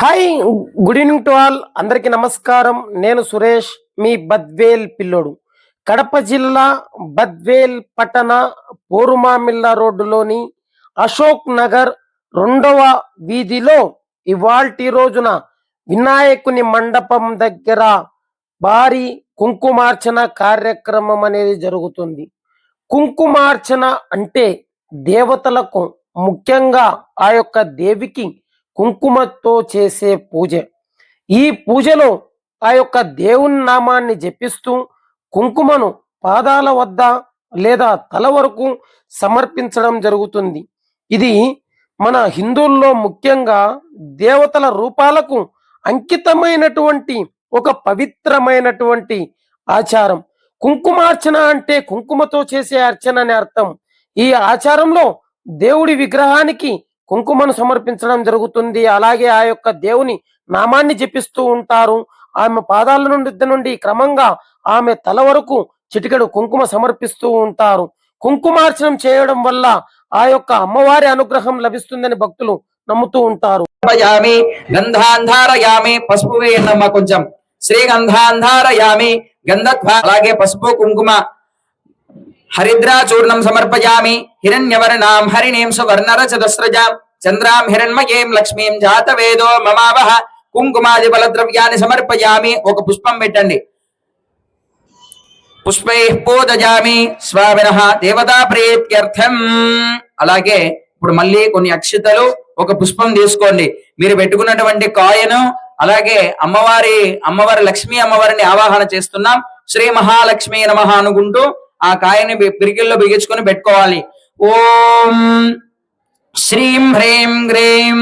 Hi, good evening to all. అందరికీ నమస్కారం. నేను సురేష్, మీ బద్వేల్ పిల్లోడు. కడప జిల్లా బద్వేల్ పట్టణ పోరుమామిల్ల రోడ్డులోని అశోక్ నగర్ 2వ వీధిలో ఇవాల్టి రోజున వినాయకుని మండపం దగ్గర భారీ కుంకుమార్చన కార్యక్రమం అనేది జరుగుతుంది. కుంకుమార్చన అంటే దేవతలకు, ముఖ్యంగా ఆ యొక్క దేవికి కుంకుమతో చేసే పూజ. ఈ పూజలో ఆ యొక్క దేవుని నామాన్ని జపిస్తూ కుంకుమను పాదాల వద్ద లేదా తల వరకు సమర్పించడం జరుగుతుంది. ఇది మన హిందువుల్లో ముఖ్యంగా దేవతల రూపాలకు అంకితమైనటువంటి ఒక పవిత్రమైనటువంటి ఆచారం. కుంకుమార్చన అంటే కుంకుమతో చేసే అర్చన అనే అర్థం. ఈ ఆచారంలో దేవుడి విగ్రహానికి కుంకుమను సమర్పించడం జరుగుతుంది. అలాగే ఆ యొక్క దేవుని నామాన్ని జపిస్తూ ఉంటారు. ఆమె పాదాల నుండి క్రమంగా ఆమె తల వరకు చిటికెడు కుంకుమ సమర్పిస్తూ ఉంటారు. కుంకుమార్చనం చేయడం వల్ల ఆ యొక్క అమ్మవారి అనుగ్రహం లభిస్తుందని భక్తులు నమ్ముతూ ఉంటారు. గంధాంధారయామి, పసుపు వేయన్నమ్మ కొంచెం. శ్రీగంధాంధారయామి గంధత్వ, అలాగే పసుపు కుంకుమ హరిద్రాచూర్ణం సమర్పయామి. హిరణ్యవర్ణాం హరిణీం సువర్ణరచతస్రజాం చంద్రాం హిరణ్మయీం లక్ష్మీం జాతవేదో మమావహ. కుంకుమాది బలద్రవ్యాన్ని సమర్పయామి. ఒక పుష్పం పెట్టండి. పుష్పై పూజయామి స్వామినః దేవతా ప్రీత్యర్థం. అలాగే ఇప్పుడు మళ్ళీ కొన్ని అక్షితలు, ఒక పుష్పం తీసుకోండి. మీరు పెట్టుకున్నటువంటి కాయను, అలాగే అమ్మవారి లక్ష్మీ అమ్మవారిని ఆవాహన చేస్తున్నాం. శ్రీ మహాలక్ష్మీ నమః అనుకుంటూ ఆ కాయని పిరికిల్లో బిగించుకొని పెట్టుకోవాలి. ఓం శ్రీం హ్రీం గ్రీం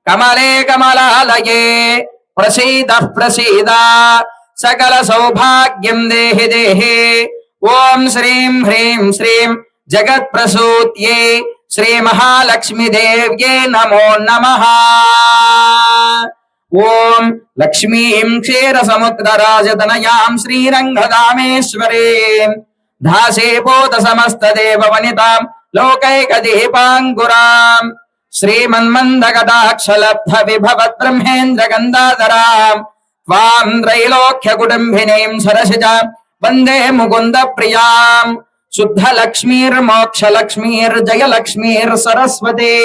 కమలే కమలాలయే ప్రసీద ప్రసీద సకల సౌభాగ్యం దేహి దేహి. ఓం శ్రీం హ్రీం శ్రీం జగత్ ప్రసూత్యే శ్రీ మహాలక్ష్మి దేవ్యే నమో నమః. ఓం లక్ష్మీం క్షీర సముద్రరాజతనయాం శ్రీరంగదామేశ్వరీం దాసే పోత సమస్త దేవ వనితాం లోకైక దీపాంకురాం శ్రీమన్మందగదాక్షలబ్ధ విభవత్ బ్రహ్మేంద్ర గంధాధరాం త్వాం త్రైలోక్య కుటుంబినీం సరసిజాం వందే ముకుంద ప్రియాం. శుద్ధ లక్ష్మీర్మోక్ష లక్ష్మీర్ జయ లక్ష్మీర్ సరస్వతి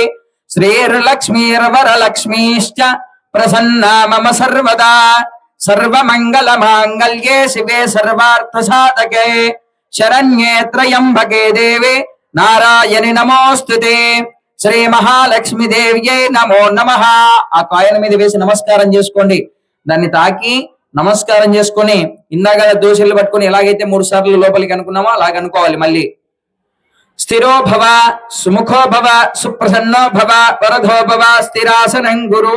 శ్రీర్లక్ష్మీర్ వరలక్ష్మీశ్చ ప్రసన్నా మమ సర్వదా. సర్వమంగళ మాంగళ్యే శివే సర్వార్థ సాధకే శరణ్యే త్రయంబకే దేవే నారాయణి నమోస్తుతే. శ్రీ మహాలక్ష్మి దేవ్యే నమో నమః. ఆ కాయన మీద వేసి నమస్కారం చేసుకోండి. దాన్ని తాకి నమస్కారం చేసుకొని ఇందాక దోషులు పట్టుకొని ఎలాగైతే 3 సార్లు లోపలికి అనుకున్నామో అలాగ అనుకోవాలి. మళ్ళీ స్థిరో భవ సుముఖో భవ సుప్రసన్నో భవ వరదో భవ స్థిరాసనం గురు.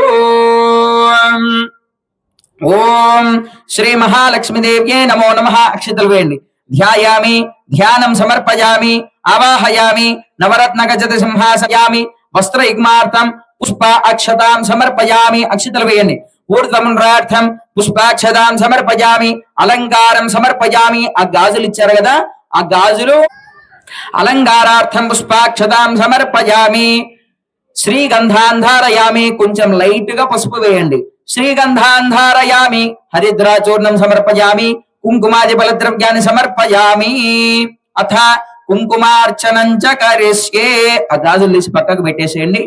ఓం శ్రీ మహాలక్ష్మి దేవ్యే నమో నమః. అక్షతలు వేయండి. ధ్యాయామి, ధ్యానం సమర్పయామి, ఆవాహయామి, నవరత్న గజత సింహాసయామి, వస్త్ర యుగ్మార్థం పుష్ప అక్షతాం సమర్పయామి. అక్షతలు వేయండి. ఊర్ధముండ్రార్థం పుష్పాక్షతాం సమర్పయామి, అలంకారం సమర్పయామి. ఆ గాజులు ఇచ్చారు కదా, ఆ గాజులు అలంకారార్థం పుష్పాక్షతాం సమర్పయామి. శ్రీగంధాంధారయామి, కొంచెం లైట్ గా పసుపు వేయండి. శ్రీగంధాంధారయామి, హరిద్రాచూర్ణం సమర్పయామి, కుంకుమాది బలద్రవ్యాన్ని సమర్పయామి. అథ కుంకుమార్చనం చ కరిష్యే. ఆ గాజులు తీసి పక్కకు పెట్టేసేయండి.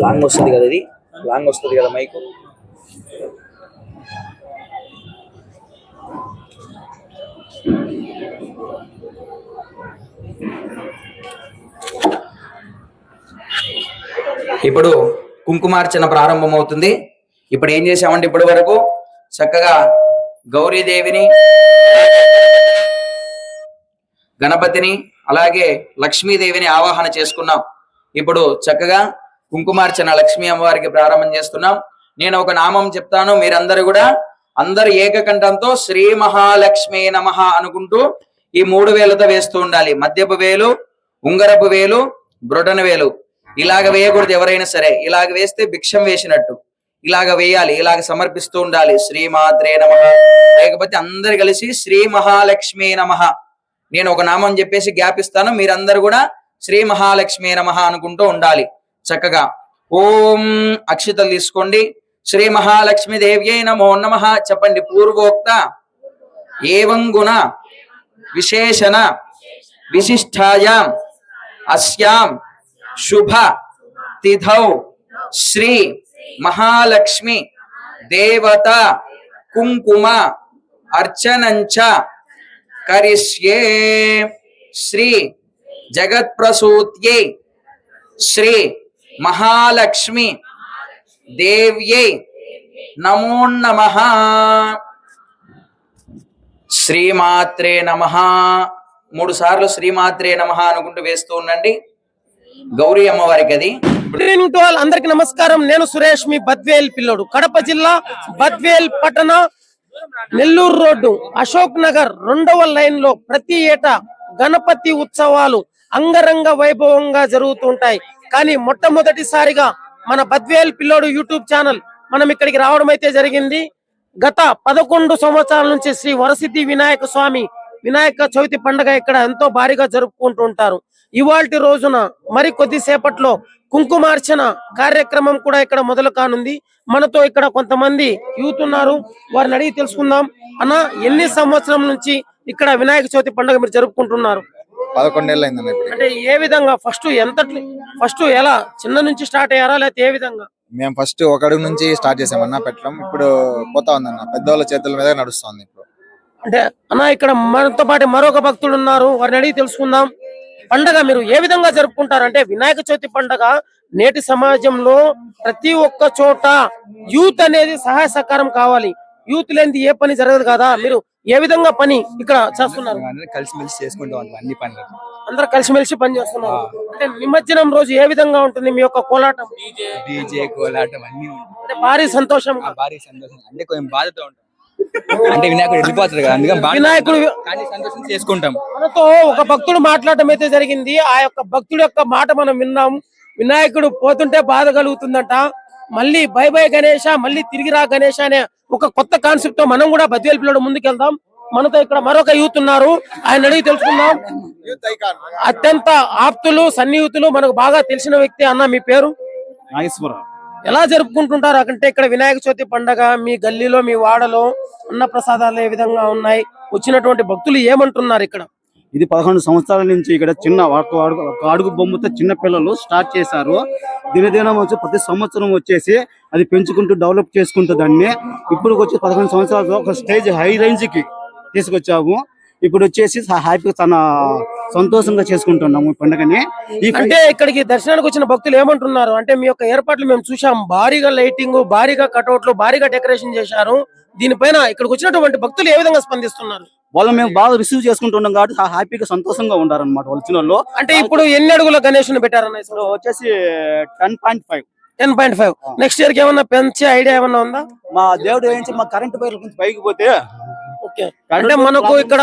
లాంగ్ వస్తుంది కదా, ఇది లాంగ్ వస్తుంది కదా మైకు. ఇప్పుడు కుంకుమార్చన ప్రారంభమవుతుంది. ఇప్పుడు ఏం చేసామంటే ఇప్పటి వరకు చక్కగా గౌరీదేవిని, గణపతిని, అలాగే లక్ష్మీదేవిని ఆవాహన చేసుకున్నాం. ఇప్పుడు చక్కగా కుంకుమార్చన లక్ష్మీ అమ్మవారికి ప్రారంభం చేస్తున్నాం. నేను ఒక నామం చెప్తాను, మీరందరూ కూడా అందరు ఏకకంఠంతో శ్రీ మహాలక్ష్మీ నమః అనుకుంటూ ఈ 3 వేలతో వేస్తూ ఉండాలి. మధ్యపు వేలు, ఉంగరపు వేలు, బ్రొటన వేలు ఇలాగ వేయకూడదు. ఎవరైనా సరే ఇలాగ వేస్తే భిక్షం వేసినట్టు ఇలాగ వేయాలి. ఇలాగ సమర్పిస్తూ ఉండాలి. శ్రీమాత్రే నమః. లేకపోతే అందరు కలిసి శ్రీ మహాలక్ష్మీ నమః. నేను ఒక నామం చెప్పేసి గ్యాప్ ఇస్తాను, మీరందరూ కూడా శ్రీ మహాలక్ష్మి నమః అనుకుంటూ ఉండాలి. చక్కగా ఓం అక్షితలు తీసుకోండి. శ్రీ మహాలక్ష్మి దేవ్యై నమో నమః చెప్పండి. పూర్వోక్త ఏవం గుణ విశేషణ విశిష్టాయాం అస్యాం శుభ తిథౌ శ్రీ మహాలక్ష్మి దేవత కుంకుమ అర్చనంచ కరిష్యే. శ్రీ జగత్ప్రసూత్యై శ్రీ మహాలక్ష్మి దేవ్యై నమో నమః. శ్రీమాత్రే నమః 3 సార్లు శ్రీమాత్రే నమః అనుకుంటూ వేస్తూ ఉండండి. గౌరీ అమ్మవారికి అది. Good evening to all. అందరికి నమస్కారం. నేను సురేష్, మీ బద్వేల్ పిల్లోడు. కడప జిల్లా బద్వేల్ పట్టణ నెల్లూరు రోడ్డు అశోక్ నగర్ 2వ లైన్ లో ప్రతి ఏటా గణపతి ఉత్సవాలు అంగరంగ వైభవంగా జరుగుతుంటాయి. కానీ మొట్టమొదటిసారిగా మన బద్వేల్ పిల్లోడు యూట్యూబ్ ఛానల్ మనం ఇక్కడికి రావడం అయితే జరిగింది. గత 11 సంవత్సరాల నుంచి శ్రీ వరసిద్ధి వినాయక స్వామి వినాయక చవితి పండుగ ఇక్కడ ఎంతో భారీగా జరుపుకుంటూ ఉంటారు. ఇవాల్టి రోజున మరి కొద్దిసేపట్లో కుంకుమార్చన కార్యక్రమం కూడా ఇక్కడ మొదలు కానుంది. మనతో ఇక్కడ కొంతమంది యూత్ ఉన్నారు, వారిని అడిగి తెలుసుకుందాం. అన్న, ఎన్ని సంవత్సరం నుంచి ఇక్కడ వినాయక చవితి పండుగ మీరు జరుపుకుంటున్నారు? 11 ఏళ్ళు అయిందన్న. ఇప్పుడు అంటే ఏ విధంగా ఫస్ట్ ఎలా చిన్న నుంచి స్టార్ట్ అయ్యారా, లేకపోతే ఏ విధంగా? మేము ఫస్ట్ 1 అడుగు నుంచి స్టార్ట్ చేసామన్న పెట్టడం. ఇప్పుడు పోతా ఉందన్న, పెద్దవాళ్ళ చేతుల మీద నడుస్తుంది ఇప్పుడు. అంటే అన్న, ఇక్కడ మనతో పాటు మరొక భక్తులు ఉన్నారు, వారిని అడిగి తెలుసుకుందాం. పండగ మీరు ఏ విధంగా జరుపుకుంటారు? అంటే వినాయక చవితి పండగ నేటి సమాజంలో ప్రతి ఒక్క చోట యూత్ అనేది సహాయ సహకారం కావాలి. యూత్ లేనిది ఏ పని జరగదు కదా. మీరు ఏ విధంగా పని ఇక్కడ చేస్తున్నారు? కలిసిమెలిసి చేసుకుంటాం అన్ని పనులు. అందరూ కలిసిమెలిసి పని చేస్తున్నారు. అంటే నిమజ్జనం రోజు ఏ విధంగా ఉంటుంది మీ యొక్క కోలాటం? డీజే కోలాటం అన్ని ఉంటాయి. అంటే భారీ సంతోషం. భారీ సంతోషం, అంటే కొంచెం బాధతో ఉంటాం. అంటే వినాయకుడు వెళ్ళిపోతాడు కదా, అందుకని వినాయకుడు కానీ సంతోషం చేసుకుంటాం. మనతో ఒక భక్తుడు మాట్లాడటం అయితే జరిగింది. ఆ యొక్క భక్తుడి యొక్క మాట మనం విన్నాం. వినాయకుడు పోతుంటే బాధ కలుగుతుందట. మళ్ళీ బై బై గణేష, మళ్ళీ తిరిగి రా గణేష అనే ఒక కొత్త కాన్సెప్ట్ తో మనం కూడా బద్వేల్ పిల్లడు ముందుకెళ్దాం. మనతో ఇక్కడ మరొక యూత్ ఉన్నారు, ఆయన అడిగి తెలుసుకుందాం. అత్యంత ఆప్తులు సన్నిహితులు మనకు బాగా తెలిసిన వ్యక్తి. అన్న, మీ పేరు? నాగేశ్వరరావు. ఎలా జరుపుకుంటుంటారు అంటే ఇక్కడ వినాయక చవితి పండగ? మీ గల్లీలో, మీ వాడలో అన్న ప్రసాదాలు ఏ విధంగా ఉన్నాయి? వచ్చినటువంటి భక్తులు ఏమంటున్నారు ఇక్కడ? ఇది 11 సంవత్సరాల నుంచి ఇక్కడ చిన్న ఒక అడుగు బొమ్మతో చిన్న పిల్లలు స్టార్ట్ చేశారు. దినదినం వచ్చి ప్రతి సంవత్సరం వచ్చేసి అది పెంచుకుంటూ డెవలప్ చేసుకుంటూ దాన్ని ఇప్పుడు వచ్చి 11 సంవత్సరాలు ఒక స్టేజ్ హై రేంజ్ కి తీసుకొచ్చాము. ఇప్పుడు వచ్చేసి హ్యాపీగా చాలా సంతోషంగా చేసుకుంటున్నాము ఈ పండుగని. అంటే ఇక్కడికి దర్శనానికి వచ్చిన భక్తులు ఏమంటున్నారు అంటే, మీ యొక్క ఏర్పాట్లు మేము చూసాం, భారీగా లైటింగ్, భారీగా కటౌట్లు, భారీగా డెకరేషన్ చేశారు. దీనిపైన ఇక్కడికి వచ్చినటువంటి భక్తులు ఏ విధంగా స్పందిస్తున్నారు? వాళ్ళు మేము బాగా రిసీవ్ చేసుకుంటున్నాం కాబట్టి హ్యాపీగా సంతోషంగా ఉండారన్నమాట వచ్చిన వాళ్ళు. అంటే ఇప్పుడు ఎన్ని అడుగుల గణేష్ పెట్టారన్న? ఇప్పుడు వచ్చేసి 10.5. 10.5. నెక్స్ట్ ఇయర్ కి ఏమన్నా పెంచే ఐడియా ఏమన్నా ఉందా? మా దేవుడు వేయించి మా కరెంట్ వైర్ల నుంచి పైకి పోతే ఓకే, అంటే మనకు ఇక్కడ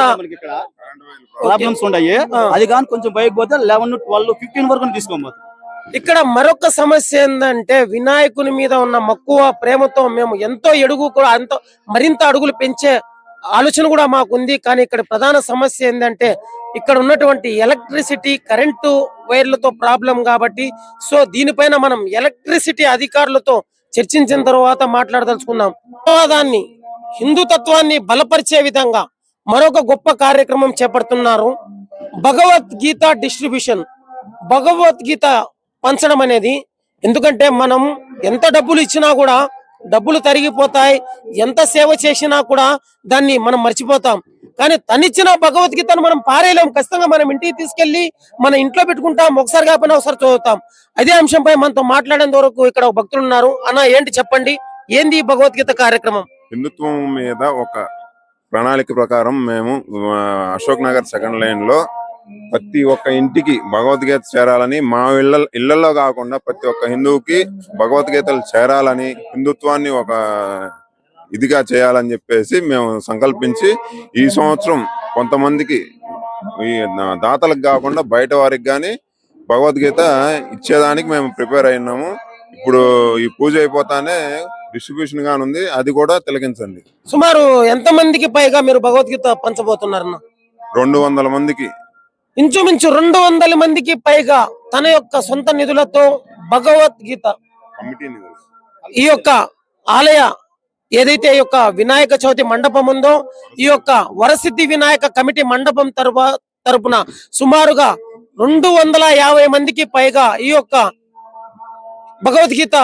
ప్రాబ్లమ్స్ ఉన్నాయి. అది కానీ కొంచెం పైకి పోతే 11, 12, 15 వరకు తీసుకోబోతుంది. ఇక్కడ మరొక సమస్య ఏంటంటే, వినాయకుని మీద ఉన్న మక్కువ ప్రేమతో మేము ఎంతో ఎడుగు కూడా మరింత అడుగులు పెంచే ఆలోచన కూడా మాకు ఉంది. కానీ ఇక్కడ ప్రధాన సమస్య ఏంటంటే, ఇక్కడ ఉన్నటువంటి ఎలక్ట్రిసిటీ, కరెంటు వైర్లతో ప్రాబ్లం కాబట్టి, సో దీనిపైన మనం ఎలక్ట్రిసిటీ అధికారులతో చర్చించిన తర్వాత మాట్లాడదలుచుకున్నాం. దాన్ని హిందుతత్వాన్ని బలపరిచే విధంగా మరొక గొప్ప కార్యక్రమం చేపడుతున్నారు. భగవద్గీత డిస్ట్రిబ్యూషన్, భగవద్గీత పంచడం అనేది. ఎందుకంటే మనం ఎంత డబ్బులు ఇచ్చినా కూడా డబ్బులు తరిగిపోతాయి, ఎంత సేవ చేసినా కూడా దాన్ని మనం మర్చిపోతాం. కానీ తనిచ్చిన భగవద్గీతను మనం పారేయలేం. ఖచ్చితంగా మనం ఇంటికి తీసుకెళ్లి మన ఇంట్లో పెట్టుకుంటాం, ఒకసారి కాకపోయినా ఒకసారి చదువుతాం. అదే అంశంపై మనతో మాట్లాడేంత వరకు ఇక్కడ భక్తులు ఉన్నారు. అన్న, ఏంటి చెప్పండి, ఏంది ఈ భగవద్గీత కార్యక్రమం? హిందుత్వం మీద ఒక ప్రణాళిక ప్రకారం మేము అశోక్ నగర్ 2nd లైన్ లో ప్రతి ఒక్క ఇంటికి భగవద్గీత చేరాలని, మా ఇళ్లలో కాకుండా ప్రతి ఒక్క హిందువుకి భగవద్గీతలు చేరాలని, హిందుత్వాన్ని ఒక ఇదిగా చేయాలని చెప్పేసి మేము సంకల్పించి ఈ సంవత్సరం కొంతమందికి, ఈ దాతలకు కాకుండా బయట వారికి కానీ భగవద్గీత ఇచ్చేదానికి మేము ప్రిపేర్ అయినాము. ఇప్పుడు ఈ పూజ అయిపోతానే డిస్ట్రిబ్యూషన్ గాని ఉంది, అది కూడా తిలకించండి. సుమారు ఎంత మందికి పైగా మీరు భగవద్గీత పంచబోతున్నారన్న? 200 మందికి. ఇంచుమించు 200 మందికి పైగా తన యొక్క సొంత నిధులతో భగవద్గీత కమిటీ నిధులు. ఈ యొక్క ఆలయ ఏదైతే ఈ యొక్క వినాయక చవితి మండపం ఉందో ఈ యొక్క వరసిద్ధి వినాయక కమిటీ మండపం తరపున సుమారుగా 250 మందికి పైగా ఈ యొక్క భగవద్గీత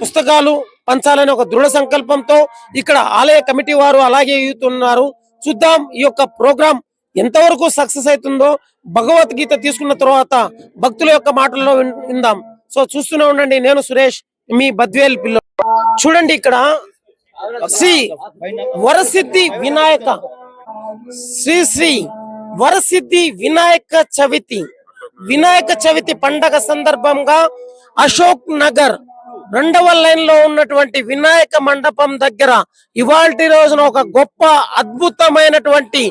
పుస్తకాలు పంచాలని ఒక దృఢ సంకల్పంతో ఇక్కడ ఆలయ కమిటీ వారు అలాగే ఇస్తున్నారు. చూద్దాం ఈ యొక్క ప్రోగ్రాం ఎంతవరకు సక్సెస్ అవుతుందో భగవద్గీత తీసుకున్న తర్వాత భక్తుల యొక్క మాటల్లో విందాం. సో చూస్తూనే ఉండండి. నేను సురేష్, మీ బద్వేల్ పిల్ల. చూడండి ఇక్కడ శ్రీ వరసిద్ధి వినాయక శ్రీ వరసిద్ధి వినాయక చవితి పండగ సందర్భంగా అశోక్ నగర్ 2వ లైన్ లో ఉన్నటువంటి వినాయక మండపం దగ్గర ఇవాల్టి రోజున ఒక గొప్ప అద్భుతమైనటువంటి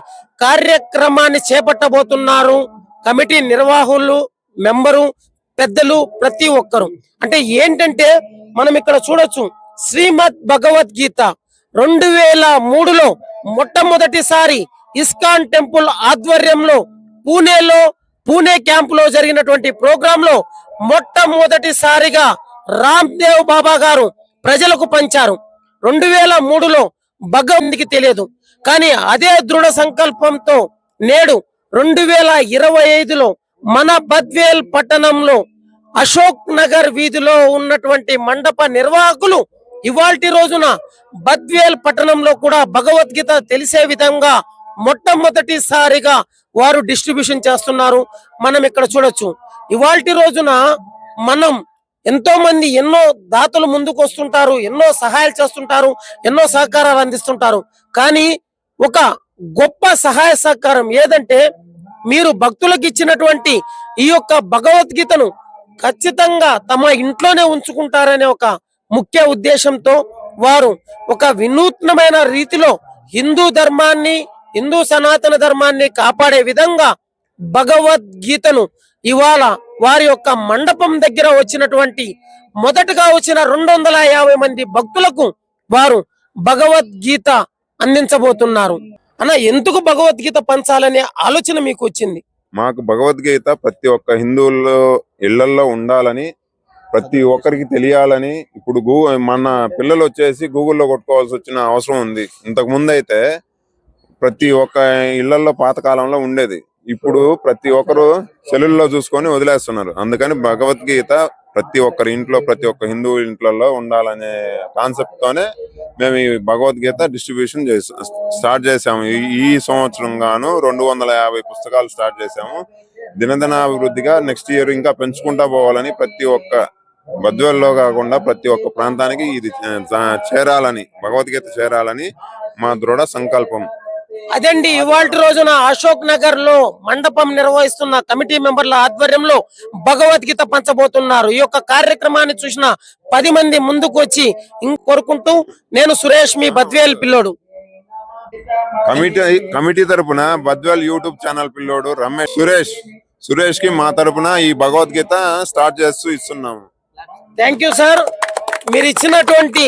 కార్యక్రమాన్ని చేపట్టబోతున్నారు. కమిటీ నిర్వాహకులు, మెంబరు, పెద్దలు, ప్రతి ఒక్కరు. అంటే ఏంటంటే మనం ఇక్కడ చూడొచ్చు, శ్రీమద్ భగవద్గీత 2003లో మొట్టమొదటిసారి ఇస్కాన్ టెంపుల్ ఆధ్వర్యంలో పూణే క్యాంప్ లో జరిగినటువంటి ప్రోగ్రామ్ లో మొట్టమొదటిసారిగా రామ్దేవ్ బాబా గారు ప్రజలకు పంచారు. 2003లో భగవంతుడికి తెలియదు, కానీ అదే దృఢ సంకల్పంతో నేడు 2025లో మన బద్వేల్ పట్టణంలో అశోక్ నగర్ వీధిలో ఉన్నటువంటి మండప నిర్వాహకులు ఇవాల్టి రోజున బద్వేల్ పట్టణంలో కూడా భగవద్గీత తెలిసే విధంగా మొట్టమొదటిసారిగా వారు డిస్ట్రిబ్యూషన్ చేస్తున్నారు. మనం ఇక్కడ చూడొచ్చు. ఇవాల్టి రోజున మనం ఎంతో మంది ఎన్నో దాతలు ముందుకు వస్తుంటారు, ఎన్నో సహాయాలు చేస్తుంటారు, ఎన్నో సహకారాలు అందిస్తుంటారు. కానీ ఒక గొప్ప సహాయ సహకారం ఏదంటే మీరు భక్తులకు ఇచ్చినటువంటి ఈ యొక్క భగవద్గీతను ఖచ్చితంగా తమ ఇంట్లోనే ఉంచుకుంటారనే ఒక ముఖ్య ఉద్దేశంతో వారు ఒక వినూత్నమైన రీతిలో హిందూ సనాతన ధర్మాన్ని కాపాడే విధంగా భగవద్గీతను ఇవాళ వారి యొక్క మండపం దగ్గర మొదటగా వచ్చిన 250 మంది భక్తులకు వారు భగవద్గీత అందించబోతున్నారు. అన్న, ఎందుకు భగవద్గీత పంచాలనే ఆలోచన మీకు వచ్చింది? మాకు భగవద్గీత ప్రతి ఒక్క హిందువుల్లో ఇళ్లల్లో ఉండాలని, ప్రతి ఒక్కరికి తెలియాలని. ఇప్పుడు మన పిల్లలు వచ్చేసి గూగుల్లో కొట్టుకోవాల్సి వచ్చిన అవసరం ఉంది. ఇంతకు ముందు అయితే ప్రతి ఒక్క ఇళ్లలో పాతకాలంలో ఉండేది. ఇప్పుడు ప్రతి ఒక్కరు సెల్లుల్లో చూసుకొని వదిలేస్తున్నారు. అందుకని భగవద్గీత ప్రతి ఒక్కరి ఇంట్లో, ప్రతి ఒక్క హిందువు ఇంట్లో ఉండాలనే కాన్సెప్ట్ తోనే మేము ఈ భగవద్గీత డిస్ట్రిబ్యూషన్ స్టార్ట్ చేసాము. ఈ సంవత్సరం గాను 250 పుస్తకాలు స్టార్ట్ చేసాము. దినదినాభివృద్ధిగా నెక్స్ట్ ఇయర్ ఇంకా పెంచుకుంటా పోవాలని, ప్రతి ఒక్క బద్వేల్లో కాకుండా ప్రతి ఒక్క ప్రాంతానికి ఇది చేరాలని, భగవద్గీత చేరాలని మా దృఢ సంకల్పం. అదండి ఇవాల్టి రోజున అశోక్ నగర్ లో మండపం నిర్వహిస్తున్న కమిటీ మెంబర్ల ఆధ్వర్యంలో భగవద్గీత పంచబోతున్నారు. ఈ యొక్క కార్యక్రమాన్ని చూసిన 10 మంది ముందుకు వచ్చి కోరుకుంటూ, నేను సురేష్, మీ బద్వేల్ పిల్లోడు. కమిటీ తరపున బద్వేల్ యూట్యూబ్ ఛానల్ పిల్లోడు రమేష్, సురేష్ కి మా తరపున ఈ భగవద్గీత స్టార్ట్ చేస్తూ ఇస్తున్నాము. Thank you sir. మీరు ఇచ్చినటువంటి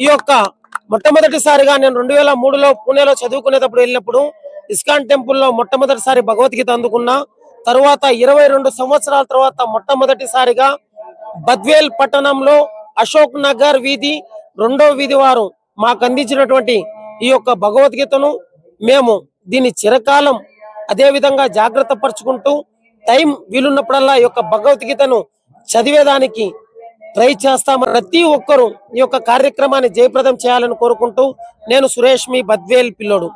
ఈ యొక్క మొట్టమొదటిసారిగా నేను 2003లో పూణేలో చదువుకునేటప్పుడు వెళ్ళినప్పుడు ఇస్కాన్ టెంపుల్లో మొట్టమొదటిసారి భగవద్గీత అందుకున్నా. తర్వాత 22 సంవత్సరాల తర్వాత మొట్టమొదటిసారిగా బద్వేల్ పట్టణంలో అశోక్ నగర్ వీధి 2వ వీధి వారు మాకు అందించినటువంటి ఈ యొక్క భగవద్గీతను మేము దీన్ని చిరకాలం అదే విధంగా జాగ్రత్త పరుచుకుంటూ టైం వీలున్నప్పుడల్లా ఈ యొక్క భగవద్గీతను చదివేదానికి ట్రై చేస్తాం. ప్రతి ఒక్కరూ ఈ యొక్క కార్యక్రమాన్ని జయప్రదం చేయాలని కోరుకుంటూ, నేను సురేష్, మీ బద్వేల్ పిల్లోడు.